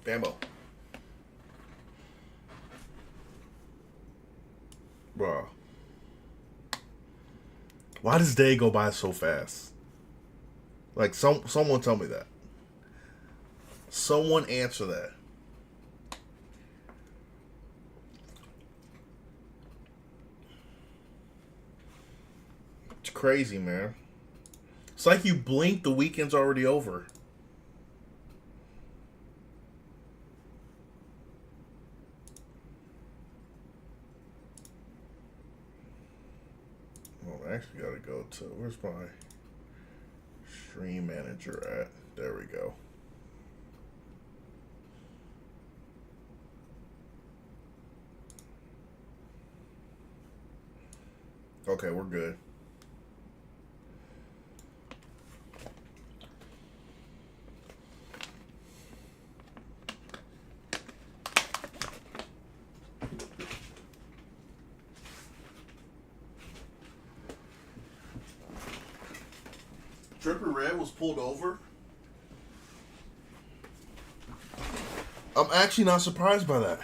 Bambo. Bro. Why does day go by so fast? Like, someone tell me that. Someone answer that. It's crazy, man. It's like you blink, the weekend's already over. Well, I actually gotta go to, where's my stream manager at? There we go. Okay, we're good. Tripper Red was pulled over. I'm actually not surprised by that.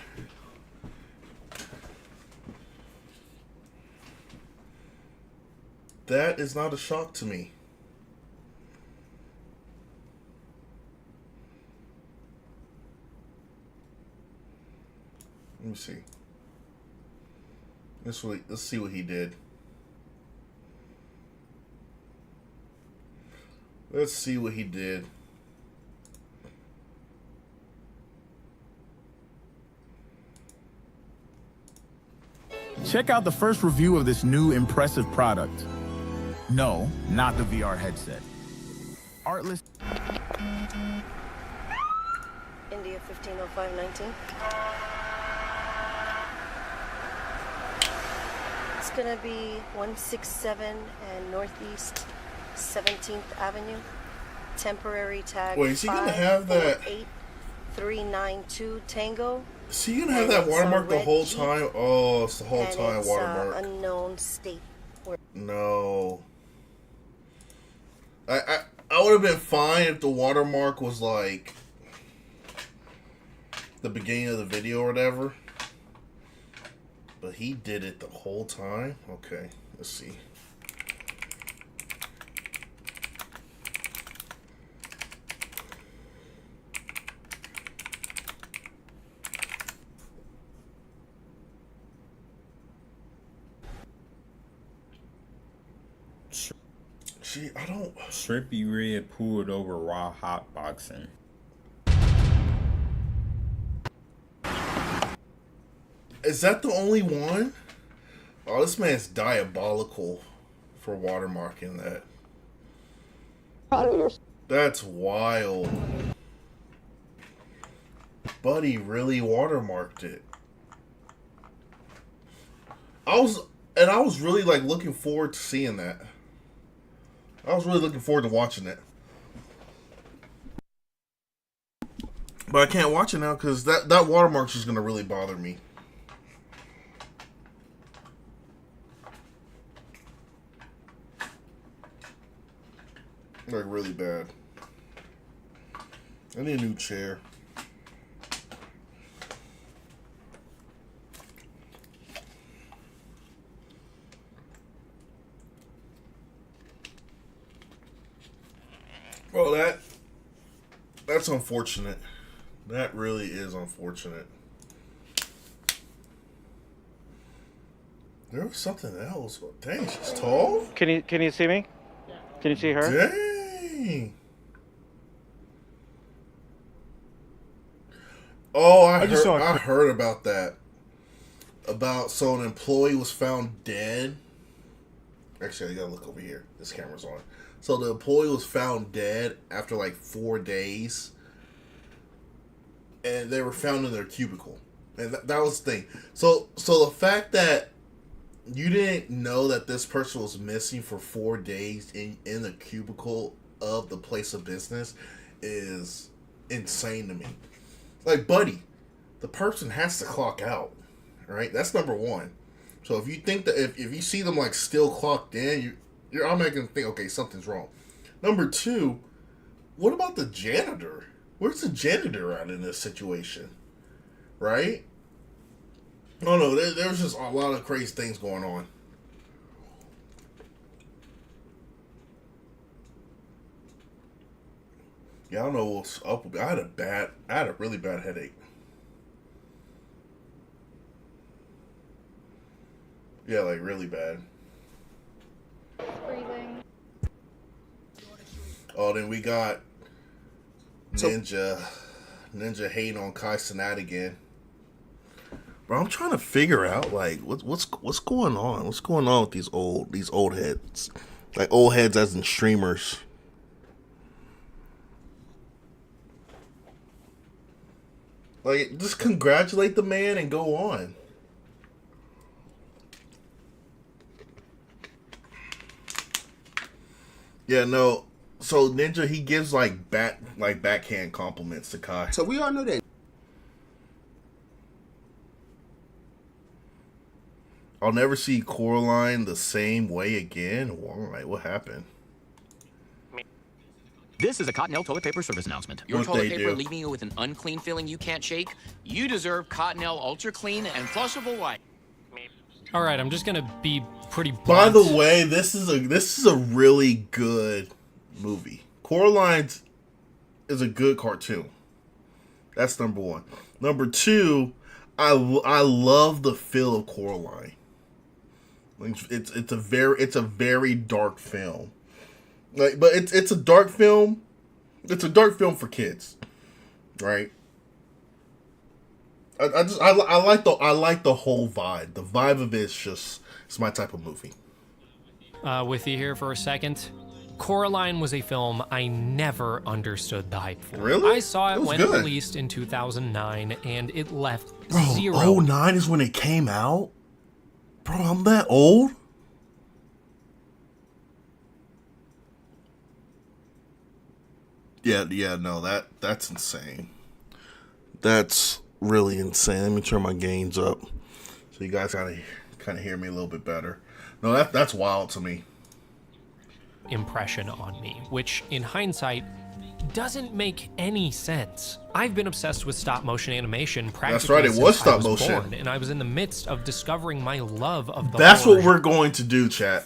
That is not a shock to me. Let me see. Let's see what he did. Let's see what he did. Check out the first review of this new impressive product. No, not the VR headset. Artless. India 150519. It's gonna be 167 and Northeast 17th Avenue. Temporary tag. Wait, is he gonna have that? 8392 Tango. Is he gonna have that watermark the whole time? Oh, it's the whole time watermark. Unknown state. No. I would have been fine if the watermark was like the beginning of the video or whatever. But he did it the whole time? Okay, let's see. See, I don't... Trippy Red pulled over while hotboxing. Is that the only one? Oh, this man's diabolical for watermarking that. That's wild. Buddy really watermarked it. I was really like looking forward to seeing that. I was really looking forward to watching it. But I can't watch it now because that watermark's just going to really bother me. Like, really bad. I need a new chair. Well, that's unfortunate. That really is unfortunate. There was something else. Dang, she's tall. Can you see me? Can you see her? Dang. Oh, I heard about that. So an employee was found dead. Actually, I gotta look over here. This camera's on. So the employee was found dead after like 4 days. And they were found in their cubicle. And that was the thing. So the fact that you didn't know that this person was missing for 4 days in the cubicle of the place of business is insane to me. Like, buddy, the person has to clock out, right? That's number one. So if you think that if you see them like still clocked in, you're automatically gonna think, okay, something's wrong. Number two, what about the janitor? Where's the janitor at in this situation? Right? Oh no, there's just a lot of crazy things going on. Yeah, I don't know what's up with me. I had a really bad headache. Yeah, like really bad. Breathing. Oh, then we got Ninja hating on Kai Cenat again. Bro, I'm trying to figure out like what's going on. What's going on with these old heads? Like old heads as in streamers. Like, just congratulate the man and go on. Yeah, no. So Ninja, he gives backhand compliments to Kai. So we all know that. I'll never see Coraline the same way again. Why? What happened? This is a Cottonelle toilet paper service announcement. Your What toilet they paper do. leaving you with an unclean feeling you can't shake? You deserve Cottonelle Ultra Clean and Flushable Wipe. All right, I'm just gonna be pretty blunt. By the way, this is a really good movie. Coraline is a good cartoon. That's number one. Number two, I love the feel of Coraline. Like, it's a very dark film. Like, but it's a dark film. It's a dark film for kids, right? I like the whole vibe. The vibe of it's my type of movie. With you here for a second. Coraline was a film I never understood the hype for. Really? I saw it was when good. it released in 2009, and it left Bro, zero. 09 is when it came out? Bro, I'm that old? Yeah, no, that's insane. That's really insane. Let me turn my gains up so you guys kind of hear me a little bit better. No, that's wild to me. Impression on me, which in hindsight doesn't make any sense. I've been obsessed with stop motion animation practically right, it since was I stop motion. born, and I was in the midst of discovering my love of the That's horror what we're going to do, chat.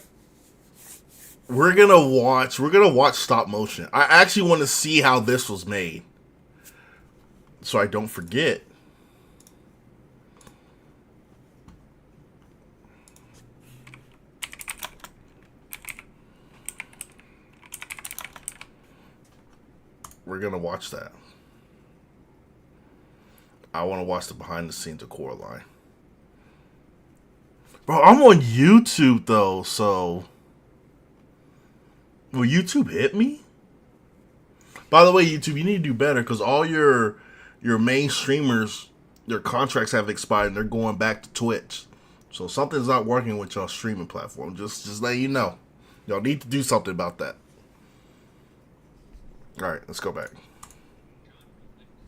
We're gonna watch stop motion. I actually want to see how this was made, so I don't forget. We're gonna watch that. I want to watch the behind the scenes of Coraline. Bro, I'm on YouTube though, so will YouTube hit me? By the way, YouTube, you need to do better because all your main streamers, their contracts have expired and they're going back to Twitch. So something's not working with y'all streaming platform. Just letting you know. Y'all need to do something about that. Alright, let's go back.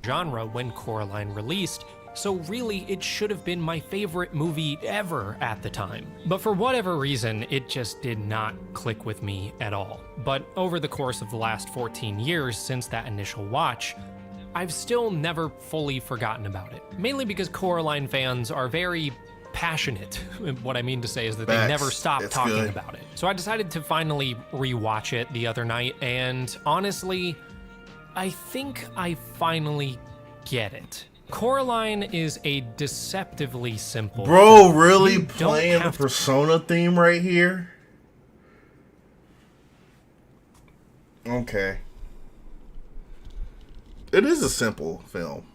genre when Coraline released, so really it should have been my favorite movie ever at the time. But for whatever reason, it just did not click with me at all. But over the course of the last 14 years since that initial watch, I've still never fully forgotten about it. Mainly because Coraline fans are very passionate. What I mean to say is that they Facts. never stop It's talking good. about it. So I decided to finally rewatch it the other night, and honestly, I think I finally get it. Coraline is a deceptively simple. Bro, really You don't playing the have to- Persona theme right here? Okay. It is a simple film.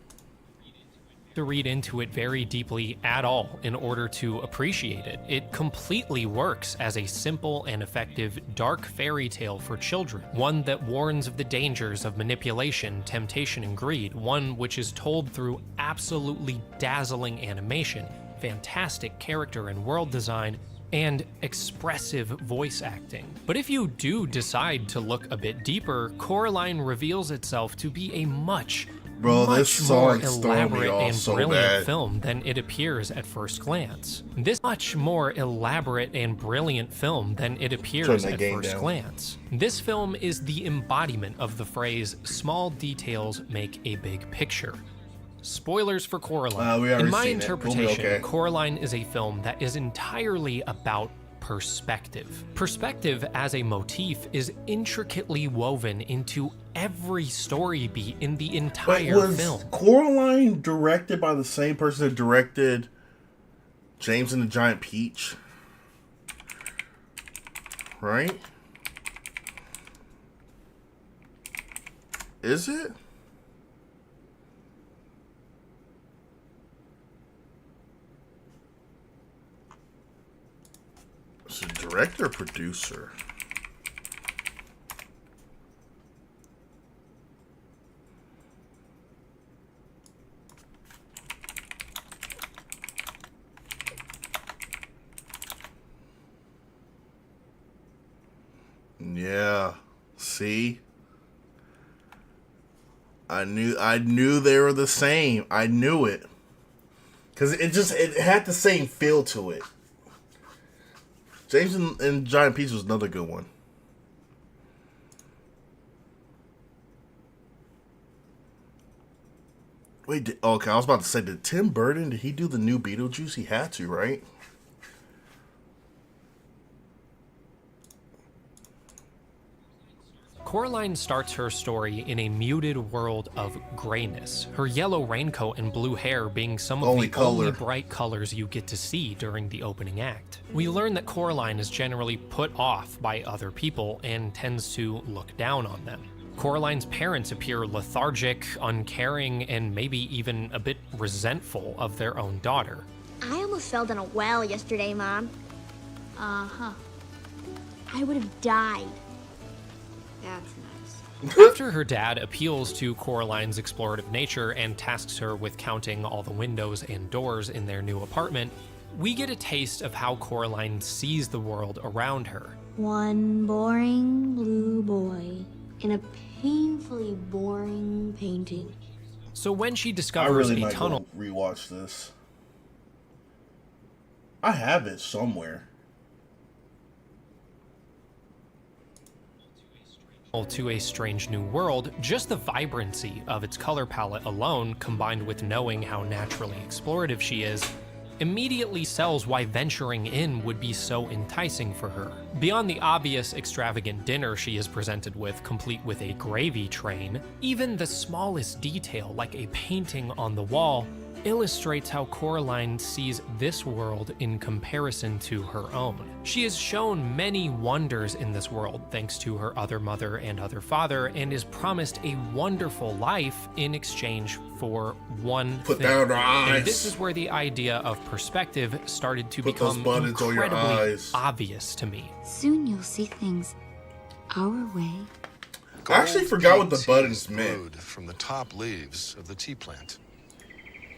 To read into it very deeply at all in order to appreciate it. It completely works as a simple and effective dark fairy tale for children, one that warns of the dangers of manipulation, temptation, and greed, one which is told through absolutely dazzling animation, fantastic character and world design, and expressive voice acting. But if you do decide to look a bit deeper, Coraline reveals itself to be a much Bro, much this more song's throwing me elaborate off and so brilliant bad. film than it appears at first glance. This much more elaborate and brilliant film than it appears at first glance. This film is the embodiment of the phrase, small details make a big picture. Spoilers for Coraline. In my interpretation, Coraline is a film that is entirely about perspective. Perspective as a motif is intricately woven into every story beat in the entire film. Was Coraline directed by the same person that directed James and the Giant Peach? Right? Is it? Is it director or producer? Yeah. See? I knew they were the same. I knew it. Cause it had the same feel to it. James and Giant Peach was another good one. Wait, okay, I was about to say, did Tim Burton, did he do the new Beetlejuice? He had to, right? Coraline starts her story in a muted world of grayness, her yellow raincoat and blue hair being some of the only bright colors you get to see during the opening act. We learn that Coraline is generally put off by other people and tends to look down on them. Coraline's parents appear lethargic, uncaring, and maybe even a bit resentful of their own daughter. I almost fell down a well yesterday, Mom. Uh-huh. I would have died. That's nice. After her dad appeals to Coraline's explorative nature and tasks her with counting all the windows and doors in their new apartment, we get a taste of how Coraline sees the world around her. One boring blue boy in a painfully boring painting. So when she discovers a tunnel, rewatch this. I have it somewhere. To a strange new world, just the vibrancy of its color palette alone, combined with knowing how naturally explorative she is, immediately sells why venturing in would be so enticing for her. Beyond the obvious extravagant dinner she is presented with, complete with a gravy train, even the smallest detail, like a painting on the wall, illustrates how Coraline sees this world in comparison to her own. She is shown many wonders in this world thanks to her other mother and other father, and is promised a wonderful life in exchange for one thing. Down her eyes. And this is where the idea of perspective started to become incredibly obvious to me. Soon you'll see things our way. I actually forgot what the buttons meant. From the top leaves of the tea plant.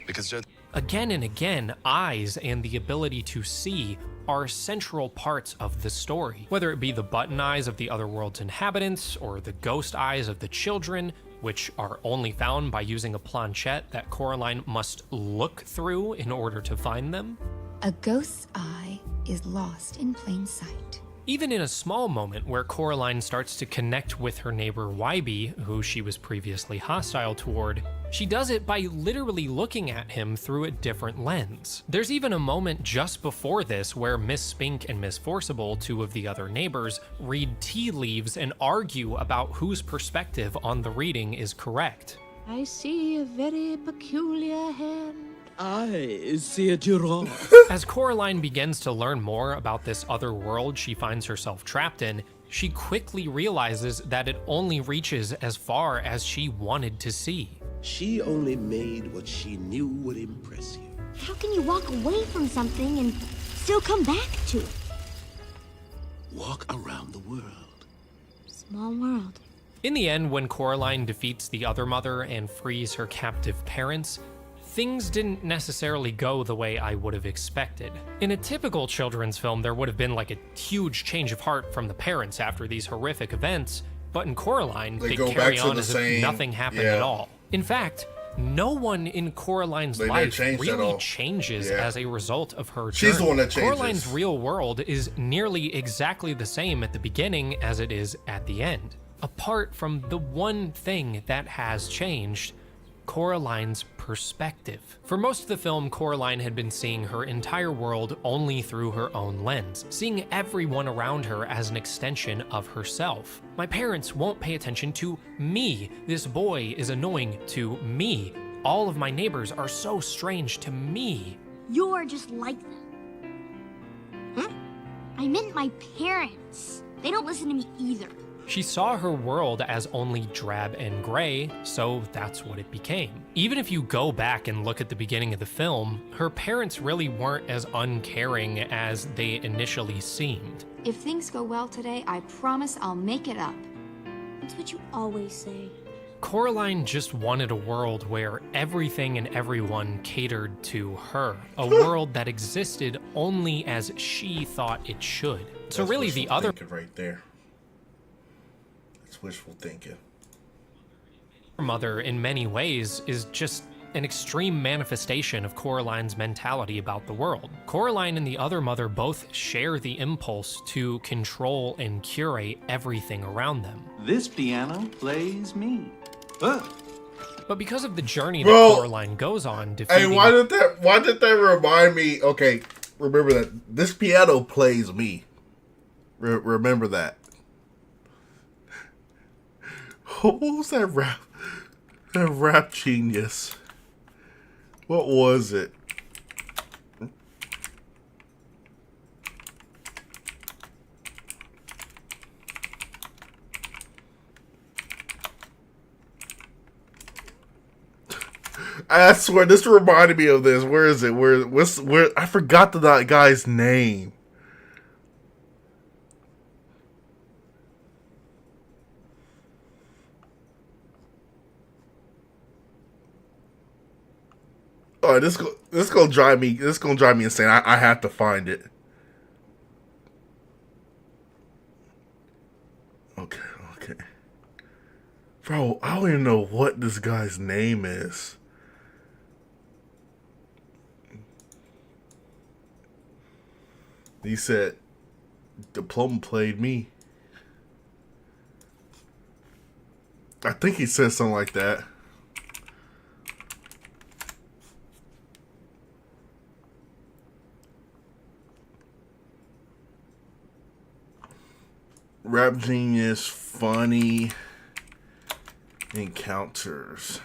Because again and again, eyes and the ability to see are central parts of the story. Whether it be the button eyes of the other world's inhabitants, or the ghost eyes of the children, which are only found by using a planchette that Coraline must look through in order to find them. A ghost's eye is lost in plain sight. Even in a small moment where Coraline starts to connect with her neighbor Wybie, who she was previously hostile toward, she does it by literally looking at him through a different lens. There's even a moment just before this where Miss Spink and Miss Forcible, two of the other neighbors, read tea leaves and argue about whose perspective on the reading is correct. I see a very peculiar hand. I see a giraffe. As Coraline begins to learn more about this other world she finds herself trapped in, she quickly realizes that it only reaches as far as she wanted to see. She only made what she knew would impress you. How can you walk away from something and still come back to it? Walk around the world. Small world. In the end, when Coraline defeats the other mother and frees her captive parents, things didn't necessarily go the way I would have expected. In a typical children's film, there would have been like a huge change of heart from the parents after these horrific events, but in Coraline, they carry on as if nothing happened at all. In fact, No one in Coraline's They didn't life change at really all. changes Yeah. as a result of her She's the journey. one that changes. Coraline's real world is nearly exactly the same at the beginning as it is at the end. Apart from the one thing that has changed, Coraline's perspective. For most of the film, Coraline had been seeing her entire world only through her own lens, seeing everyone around her as an extension of herself. My parents won't pay attention to me. This boy is annoying to me. All of my neighbors are so strange to me. You're just like them. Huh? I meant my parents. They don't listen to me either. She saw her world as only drab and gray, so that's what it became. Even if you go back and look at the beginning of the film, her parents really weren't as uncaring as they initially seemed. If things go well today, I promise I'll make it up. That's what you always say. Coraline just wanted a world where everything and everyone catered to her, a world that existed only as she thought it should. So That's really wishful the other thinking right there. That's wishful thinking. mother, in many ways, is just an extreme manifestation of Coraline's mentality about the world. Coraline and the other mother both share the impulse to control and curate everything around them. This piano plays me. But because of the journey that Bro, Coraline goes on, Hey, defeating why did that remind me? Okay, remember that this piano plays me. Remember that. What was that rap? That rap genius. What was it? I swear, this reminded me of this. Where is it? Where? I forgot that guy's name. Oh, this gonna drive me. This gonna drive me insane. I have to find it. Okay. Bro, I don't even know what this guy's name is. He said, "Diploma played me." I think he said something like that. Rap genius, funny encounters.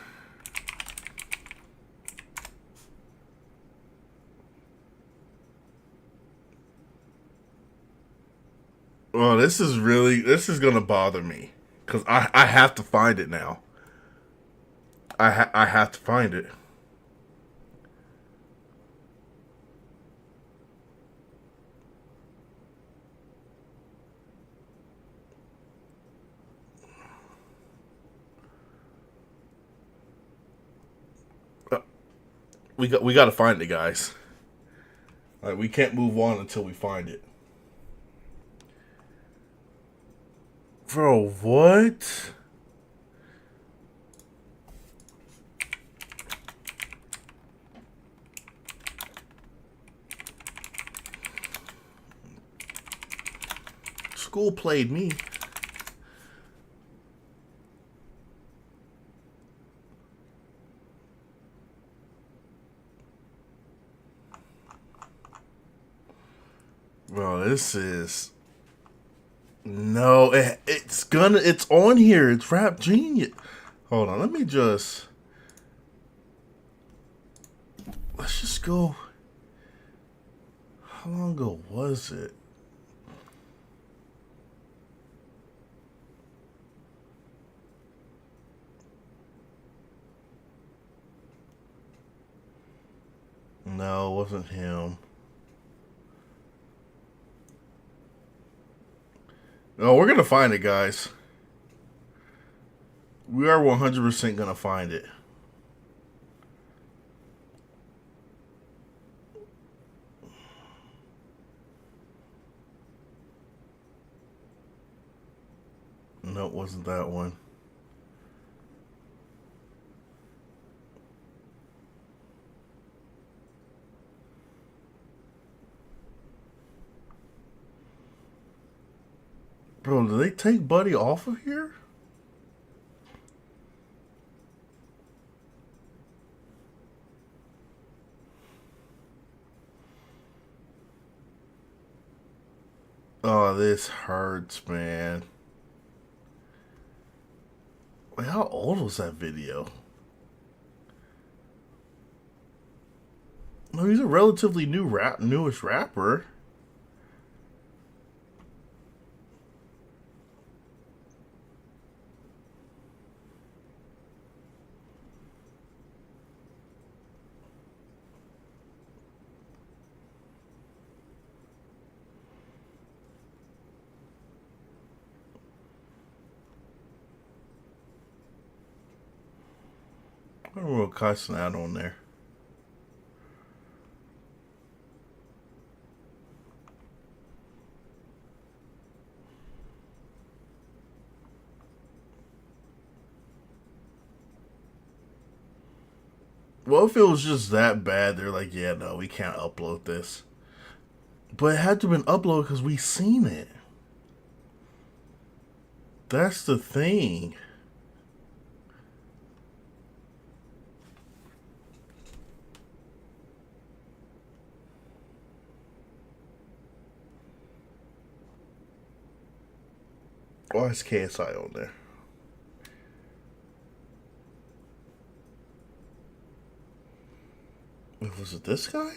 Oh, this is gonna bother me because I have to find it now. I have to find it. We got to find it, guys. Like, we can't move on until we find it. Bro, what? School played me. Bro, this is... No, it's on here. It's Rap Genius. Hold on, let's just go. How long ago was it? No, it wasn't him. No, we're gonna find it, guys. We are 100% gonna find it. No, it wasn't that one. Bro, did they take Buddy off of here? Oh, this hurts, man. Wait, how old was that video? No, he's a relatively newish rapper. I don't know what cussing out on there. Well, if it was just that bad, they're like, yeah, no, we can't upload this. But it had to have been uploaded because we seen it. That's the thing. Why is KSI on there? Was it this guy?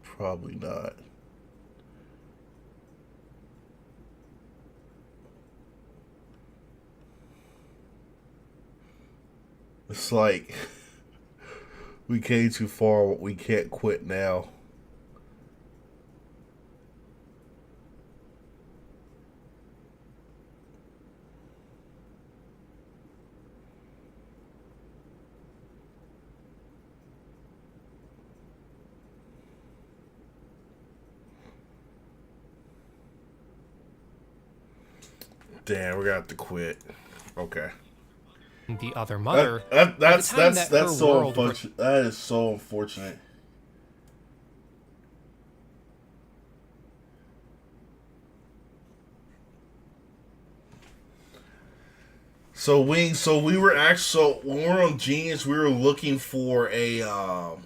Probably not. It's like we came too far. We can't quit now. Damn, we're gonna have to quit. Okay. The other mother. That's so unfortunate. That is so unfortunate. So we were actually when we were on Genius, we were looking for a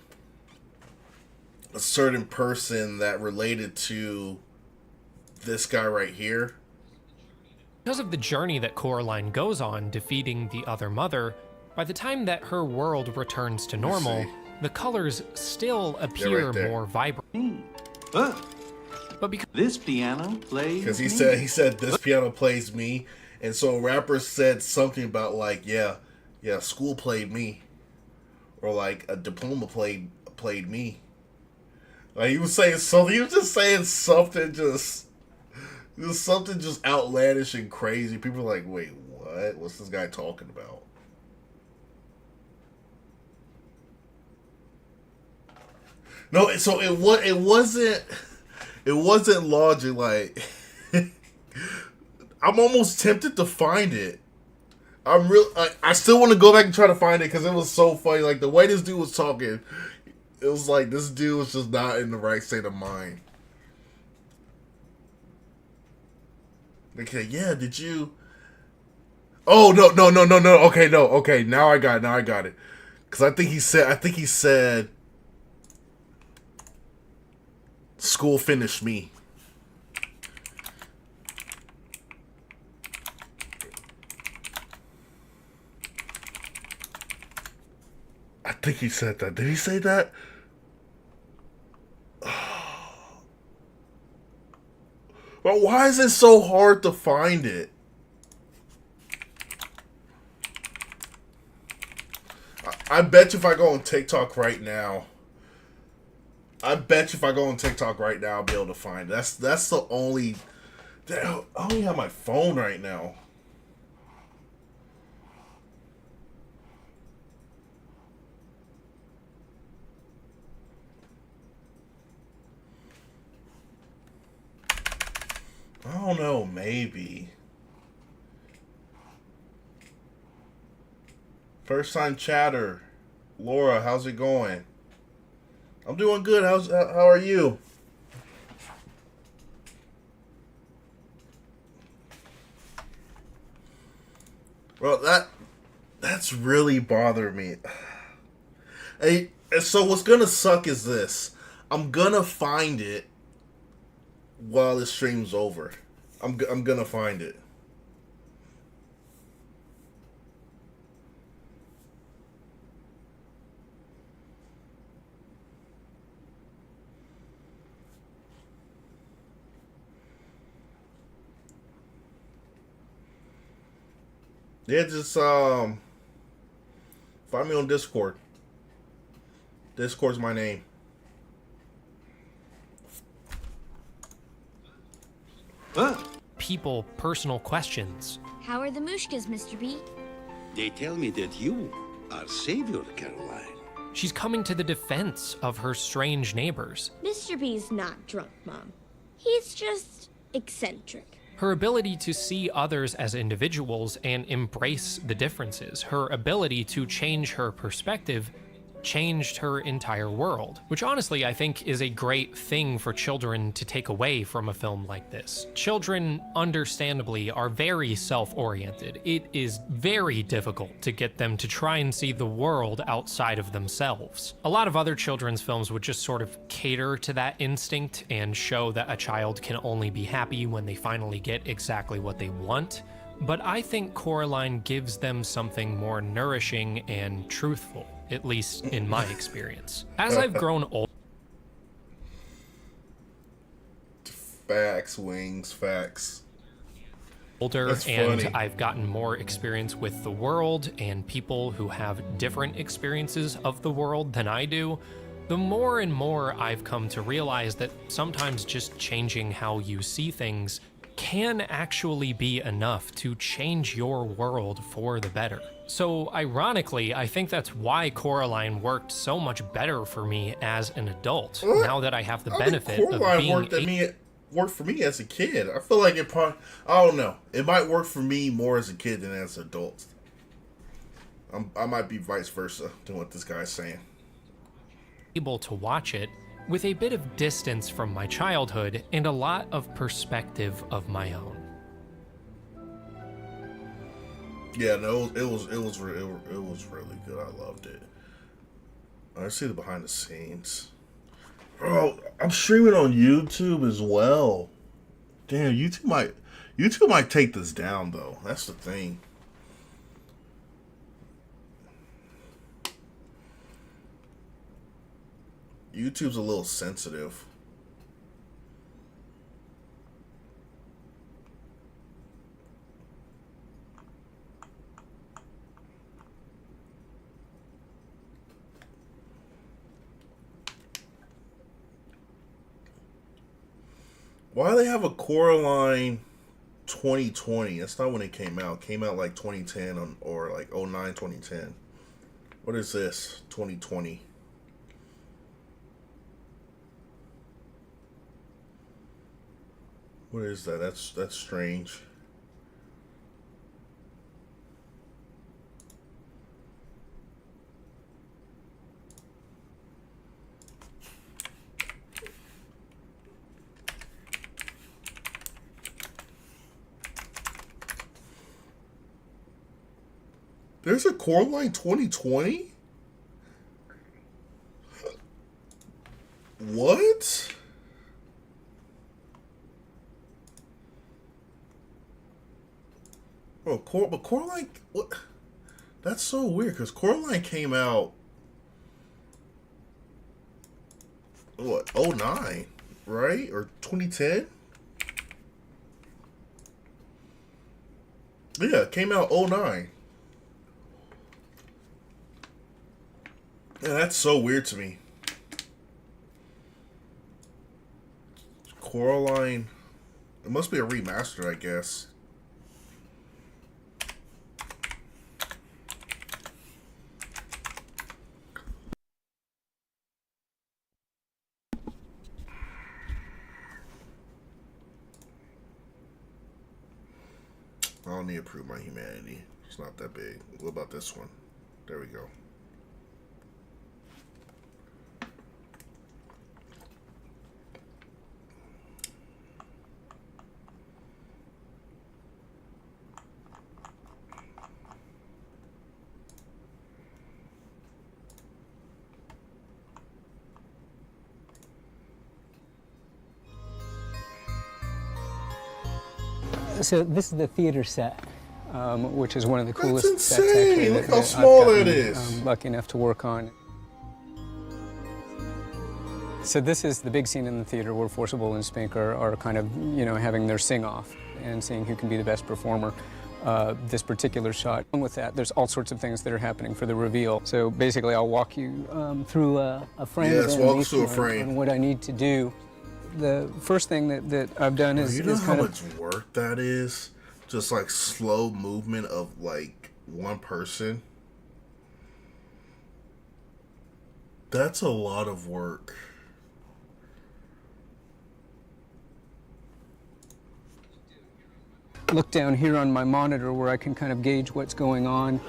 certain person that related to this guy right here. Because of the journey that Coraline goes on defeating the other mother, by the time that her world returns to normal, the colors still appear more vibrant. But because this piano plays because he said this piano plays me, and so rappers said something about like yeah, school played me, or like a diploma played me. Like he was saying something. He was just saying something something just outlandish and crazy. People are like, wait, what? What's this guy talking about? No, so it wasn't Logic. Like, I'm almost tempted to find it. I still want to go back and try to find it because it was so funny. Like the way this dude was talking, it was like this dude was just not in the right state of mind. Okay, yeah, did you... Oh, no. Okay, now I got it. Because I think he said... School finished me. I think he said that. Did he say that? But why is it so hard to find it? I bet you if I go on TikTok right now, I'll be able to find it. That's the only... I only have my phone right now. I don't know, maybe. First time chatter. Laura, how's it going? I'm doing good. How are you? Well, that's really bothered me. Hey, so what's gonna suck is this. I'm gonna find it while the stream's over. I'm gonna find it. Yeah, just find me on Discord. Discord's my name. People, personal questions. How are the Mushkas, Mr. B? They tell me that you are savior, Caroline. She's coming to the defense of her strange neighbors. Mr. B's not drunk, Mom. He's just eccentric. Her ability to see others as individuals and embrace the differences. Her ability to change her perspective changed her entire world, which honestly I think is a great thing for children to take away from a film like this. Children, understandably, are very self-oriented. It is very difficult to get them to try and see the world outside of themselves. A lot of other children's films would just sort of cater to that instinct and show that a child can only be happy when they finally get exactly what they want. But I think Coraline gives them something more nourishing and truthful, at least in my experience. As I've grown older... Facts, Wings, facts. Older, and I've gotten more experience with the world and people who have different experiences of the world than I do, the more and more I've come to realize that sometimes just changing how you see things can actually be enough to change your world for the better. So ironically, I think that's why Coraline worked so much better for me as an adult, now that I have the benefit of being worked for me as a kid. I feel like it probably, I don't know, it might work for me more as a kid than as an adult. I might be vice versa to what this guy's saying. Able to watch it with a bit of distance from my childhood and a lot of perspective of my own. Yeah, no, it was really good. I loved it. I see the behind the scenes. Bro, I'm streaming on YouTube as well. Damn, YouTube might take this down though. That's the thing. YouTube's a little sensitive. Why do they have a Coraline 2020? That's not when it came out. It came out like 2010 or like 09, 2010. What is this? 2020. What is that? That's strange. There's a Coraline 2020? What? Oh, but Coraline, what? That's so weird because Coraline came out, what, 09, right? Or 2010? Yeah, it came out 09. Yeah, that's so weird to me. Coraline, it must be a remaster, I guess. I don't need to prove my humanity. It's not that big. What about this one? There we go. So this is the theater set, which is one of the coolest That's sets insane. actually Look that how I've small gotten, that is. lucky enough to work on. So this is the big scene in the theater where Forcible and Spink are kind of, you know, having their sing-off and seeing who can be the best performer. This particular shot. Along with that, there's all sorts of things that are happening for the reveal. So basically, I'll walk you through a frame of animation on what I need to do. The first thing that I've done is... You know is how kind much work that is? Just like slow movement of like one person. That's a lot of work. Look down here on my monitor where I can kind of gauge what's going on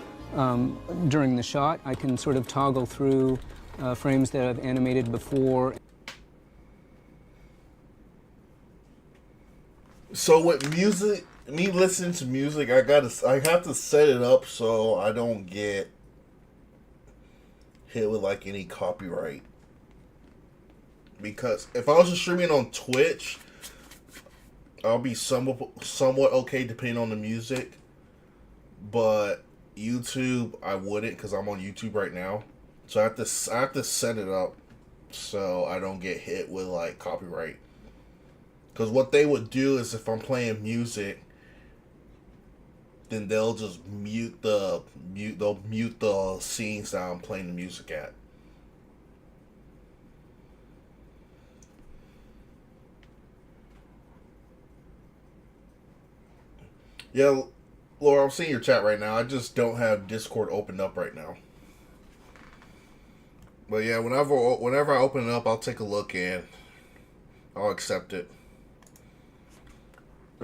during the shot. I can sort of toggle through frames that I've animated before. So with music, me listening to music, I have to set it up so I don't get hit with like any copyright. Because if I was just streaming on Twitch, I'll be somewhat okay depending on the music, but YouTube I wouldn't because I'm on YouTube right now, so I have to set it up so I don't get hit with like copyright. Because what they would do is if I'm playing music, then they'll just mute the scenes that I'm playing the music at. Yeah, Laura, I'm seeing your chat right now. I just don't have Discord opened up right now. But yeah, whenever I open it up, I'll take a look and I'll accept it.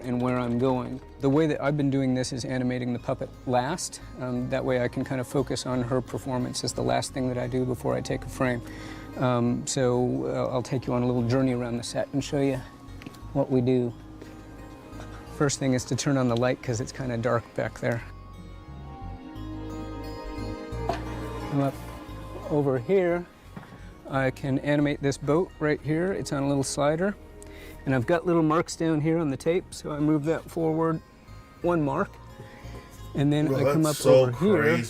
And where I'm going. The way that I've been doing this is animating the puppet last. That way I can kind of focus on her performance as the last thing that I do before I take a frame. So I'll take you on a little journey around the set and show you what we do. First thing is to turn on the light because it's kind of dark back there. Come up over here. I can animate this boat right here. It's on a little slider. And I've got little marks down here on the tape, so I move that forward one mark. And then I come up over here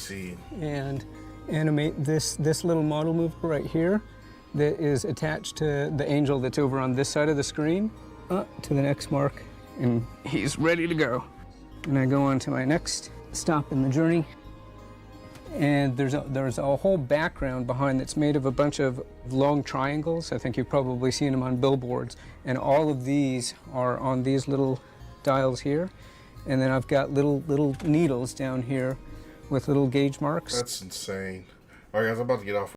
and animate this little model mover right here that is attached to the angel that's over on this side of the screen. To the next mark. And he's ready to go. And I go on to my next stop in the journey. And there's a whole background behind that's made of a bunch of long triangles. I think you've probably seen them on billboards. And all of these are on these little dials here. And then I've got little needles down here with little gauge marks. That's insane. All right, guys, I'm about to get off.